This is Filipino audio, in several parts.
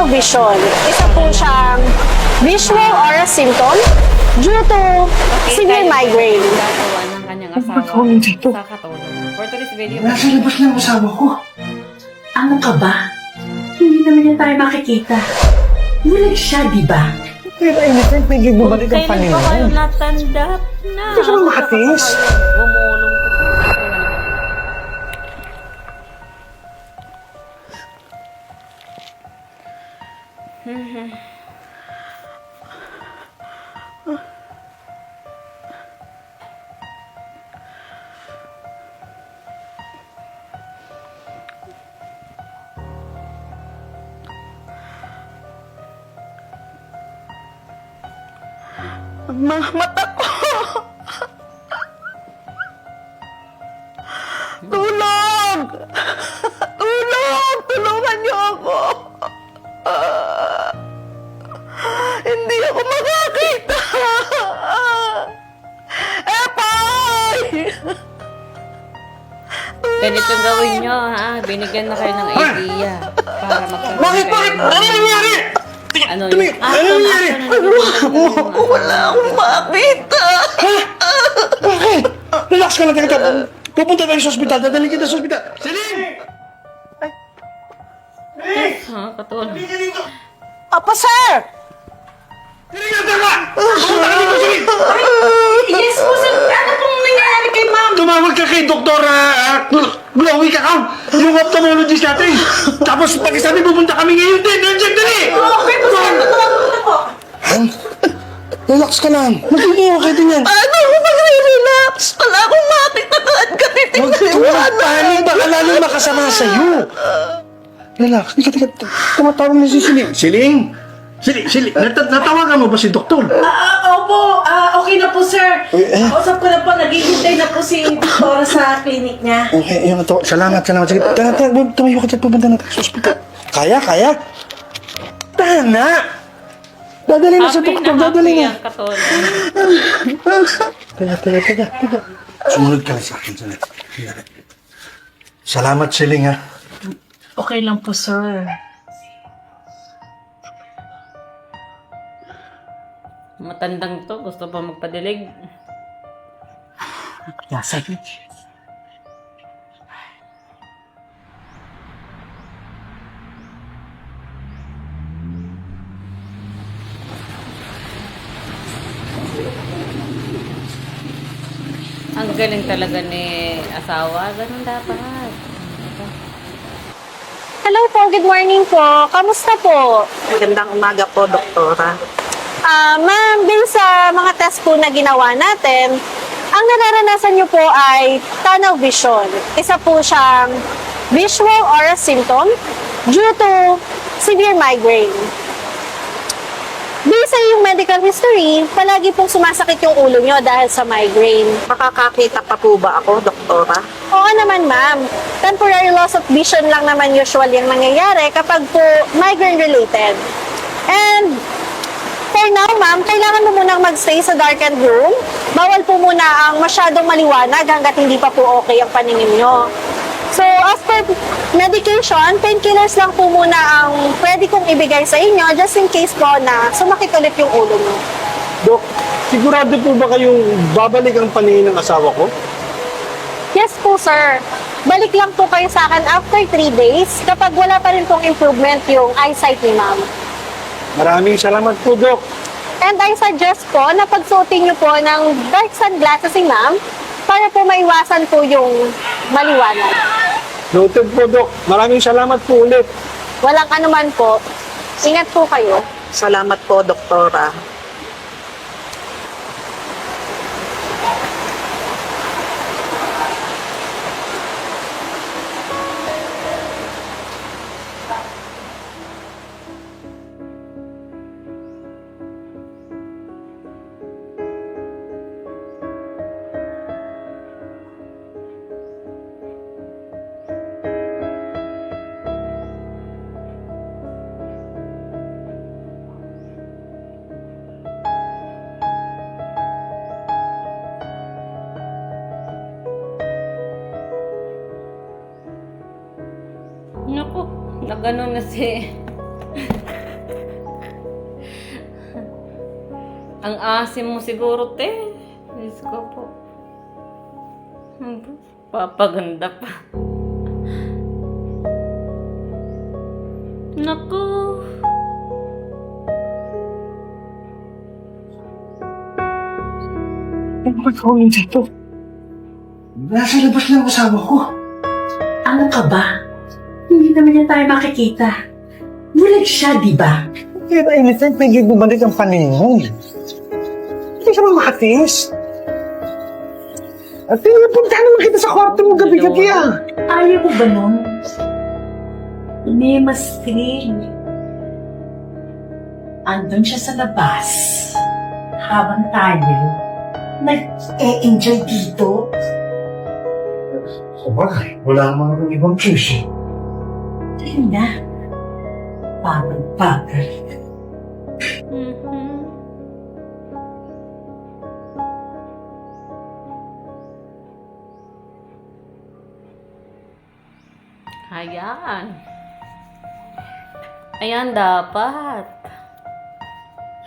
tunnel vision. Isa po siyang visual aura symptom due to severe migraine. Gagawa ng kanyang asawa Pagkawin dito. sa katulong. For today's video, Nasa labas na ang asawa ko. Ano ka ba? Hindi naman niya tayo makikita. Bulag siya, di ba? Pero anything, pwede bumalik ang kailan panin pa kayo mo. natanggap na? Gusto mo makatis? Gumulong ko. Mata ko! Tulong! Tulong! Tulungan niyo ako! Hindi ako makakita! Epay! Ganito gawin nyo, ha? Binigyan na kayo ng idea para magkaroon Bakit? Ano nangyari? Ano Tumingin! yun? Ano nangyari? Wala akong makita! Bakit? Relax ka lang, teka. Pupunta tayo sa ospital. Dadalhin kita sa ospital. Celine! Ha? Katulong. Opo, sir! Celine, teka! Pupunta ka dito, Celine! Yes po, sir. Ano pong nangyayari kay ma'am? Tumawag ka kay Dr. Glowy ka ka! Yung ophthalmologist natin! Tapos pag-isabi pupunta kami ngayon din! Nandiyan dali! Okay po, sir. Tutulungan po. Han, relax ka lang. Magiging okay din yan. Ano ako magre-relax? Wala akong makita kahit ganito Huwag tumapanin. Baka lalo makasama sa'yo. Relax. Teka. Tumatawag na si Siling. Siling! Siling! Natawagan mo ba si doktor? Opo. Okay na po, sir. Kausap ko na po. Naghihintay na po si Doktora sa clinic niya. Okay, yun ito. Salamat. Sige, tumayo ka dyan. Pupunta na tayo sa ospital. Kaya? Tana! Dadali na sa doktor. Dadali na. ang katulong. Teka. Sumunod ka na sa akin. Sandali. Salamat, Siling, ha. Okay lang po, sir. Matandang to, gusto pa magpadilig. Sige. Ang galing talaga ni asawa, ganun dapat. Hello po, good morning po. Kamusta po? Magandang umaga po, Doktora. Ma'am, din sa mga test po na ginawa natin, ang nararanasan niyo po ay tunnel vision. Isa po siyang visual aura symptom due to severe migraine. Based sa iyong medical history, palagi pong sumasakit yung ulo niyo dahil sa migraine. Makakakita pa po ba ako, Doktora? Oo naman, ma'am. Temporary loss of vision lang naman usually ang nangyayari kapag po migraine-related. And for now, ma'am, kailangan mo munang magstay sa darkened room. Bawal po muna ang masyadong maliwanag hanggat hindi pa po okay ang paningin nyo. So, as per medication, painkillers lang po muna ang pwede kong ibigay sa inyo just in case po na sumakit ulit yung ulo nyo. Dok, sigurado po ba kayong babalik ang paningin ng asawa ko? Yes po, sir. Balik lang po kayo sa akin after 3 days kapag wala pa rin pong improvement yung eyesight ni ma'am. Maraming salamat po, Dok. And I suggest po na pagsuotin niyo po ng dark sunglasses si ma'am para po maiwasan po yung maliwanag. Noted po, Dok. Maraming salamat po ulit. Walang anuman po. Ingat po kayo. Salamat po, Doktora. Naku, nagano na si Ang asim mo siguro, te. Diyos ko po. Papaganda pa. Naku. Ano ba gawin dito? Nasa labas lang ang asawa ko. Ano ka ba? Hindi naman niya tayo makikita. Bulag siya, di ba? Kaya na anytime, pwede bumalik ang paningin. Hindi ka ba makatiis? At pinapunta naman kita sa kwarto mo gabi-gabi ah. Ayaw mo ba nun? May mastig. Andun siya sa labas. Habang tayo, nag-e-enjoy dito. Sabagay, wala naman akong ibang choice eh. Tingnan na. Bagay-bagay. Ayan. Ayan, dapat.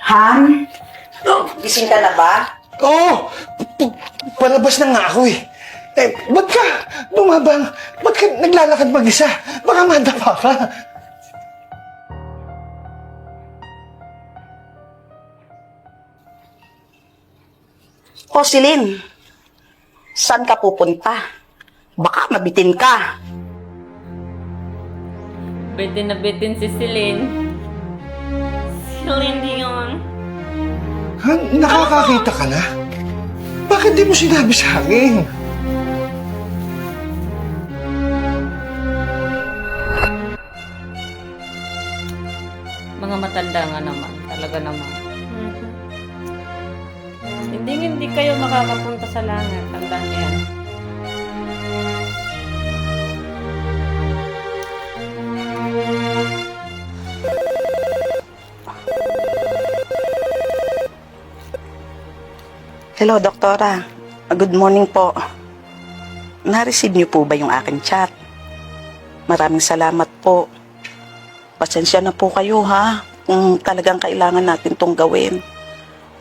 Han? Gising ka na ba? Oo! Palabas na nga ako eh. Eh, ba't ka bumabang? Ba't ka naglalakad mag-isa? Baka madapa ka. O Celine, saan ka pupunta? Baka mabitin ka. Bitin na bitin si Celine. Celine Dion. Ha? Nakakakita ka na? Bakit di mo sinabi sa akin? Mga matanda nga naman. Talaga naman. Hindi kayo makakapunta sa langit. Tandaan niyo yan. Hello, Doktora. Good morning po. Na-receive niyo po ba yung aking chat? Maraming salamat po. Pasensya na po kayo ha, kung talagang kailangan natin tong gawin.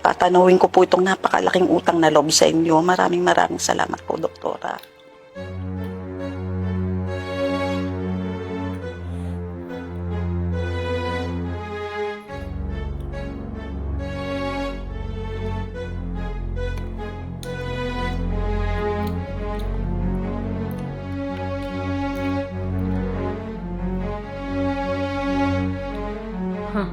Tatanawin ko po itong napakalaking utang na loob sa inyo. Maraming salamat po, Doktora. Huh.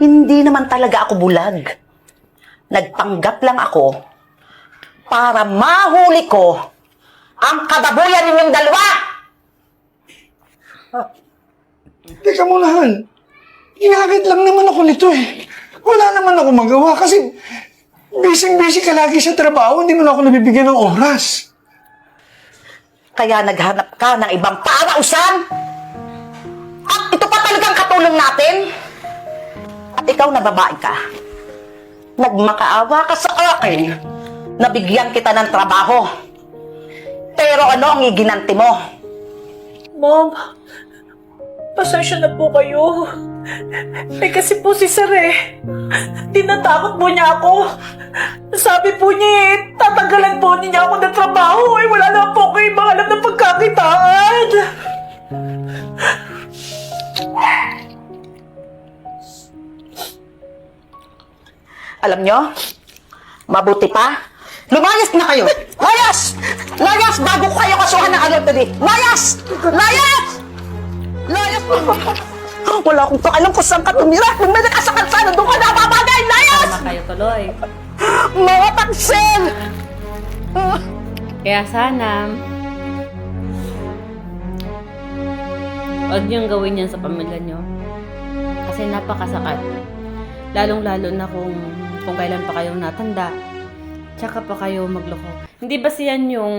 Hindi naman talaga ako bulag. Nagpanggap lang ako para mahuli ko ang kababuyan ninyong dalawa! Teka muna, Han. Inakit lang naman ako nito eh. Wala naman ako magawa kasi busy ka lagi sa trabaho, hindi mo na ako nabibigyan ng oras. Kaya naghanap ka ng ibang parausan? At ito pa talagang katulong natin? At ikaw na babae ka. Nagmakaawa ka sa akin. Nabigyan kita ng trabaho. Pero ano ang iginanti mo? Mom, pasensya na po kayo. Kasi po si Sir tinatakot po niya ako. Sabi po niya tatanggalan po niya ako ng trabaho. Wala na po kayo ibang alam ng pagkakitaan. Alam nyo, mabuti pa, lumayas na kayo! Layas! Layas! Bago ko kayo kasuhan ng adultery! Layas! Layas! Layas! Wala akong pakialam kung saan ka tumira. Kung may ka sa kalsada, doon ka napapagay! Layas! Tama kayo tuloy. Mga taksil! Kaya sana, huwag niyong gawin yan sa pamilya niyo. Kasi napakasakit. Lalong-lalo na kung kailan pa kayong natanda. Tsaka pa kayo magloko. Hindi ba siyan yung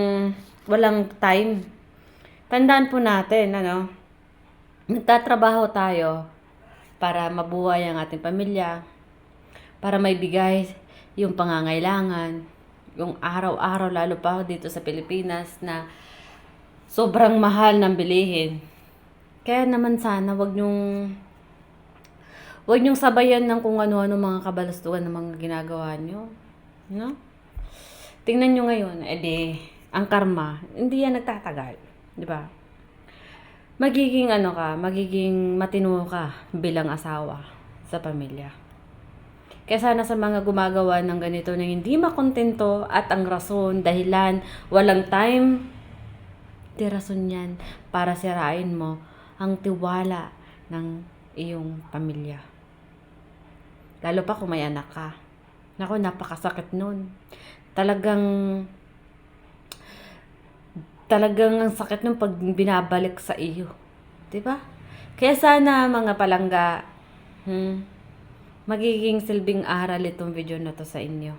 walang time? Tandaan po natin, ano? Nagtatrabaho tayo para mabuhay ang ating pamilya, para maibigay yung pangangailangan, yung araw-araw, lalo pa dito sa Pilipinas na sobrang mahal ng bilihin. Kaya naman sana wag niyong sabayan ng kung ano-ano mga kabalastugan ng mga ginagawa niyo. No? Tingnan niyo ngayon, ang karma, hindi yan nagtatagal. Di ba? Magiging magiging matino ka bilang asawa sa pamilya. Kaya sana sa mga gumagawa ng ganito na hindi makontento at ang rason, dahilan, walang time, di rason yan para sirain mo ang tiwala ng iyong pamilya. Lalo pa kung may anak ka. Naku, napakasakit nun. Talagang ang sakit nung pag binabalik sa iyo. Diba? Kaya sana mga palangga, magiging silbing aral itong video na to sa inyo.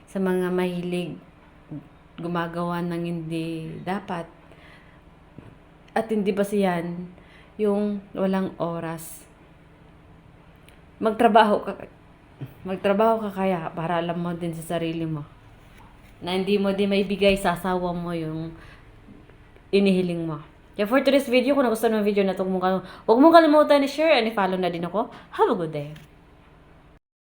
Sa mga mahilig gumagawa ng hindi dapat. At hindi ba siyan yung walang oras. Magtrabaho ka kaya para alam mo din sa sarili mo na hindi mo din maibigay sa asawa mo yung inihiling mo. Kaya for today's video, kung nagustuhan mo yung video na ito, huwag mong kalimutan i-share and i-follow na din ako. Have a good day.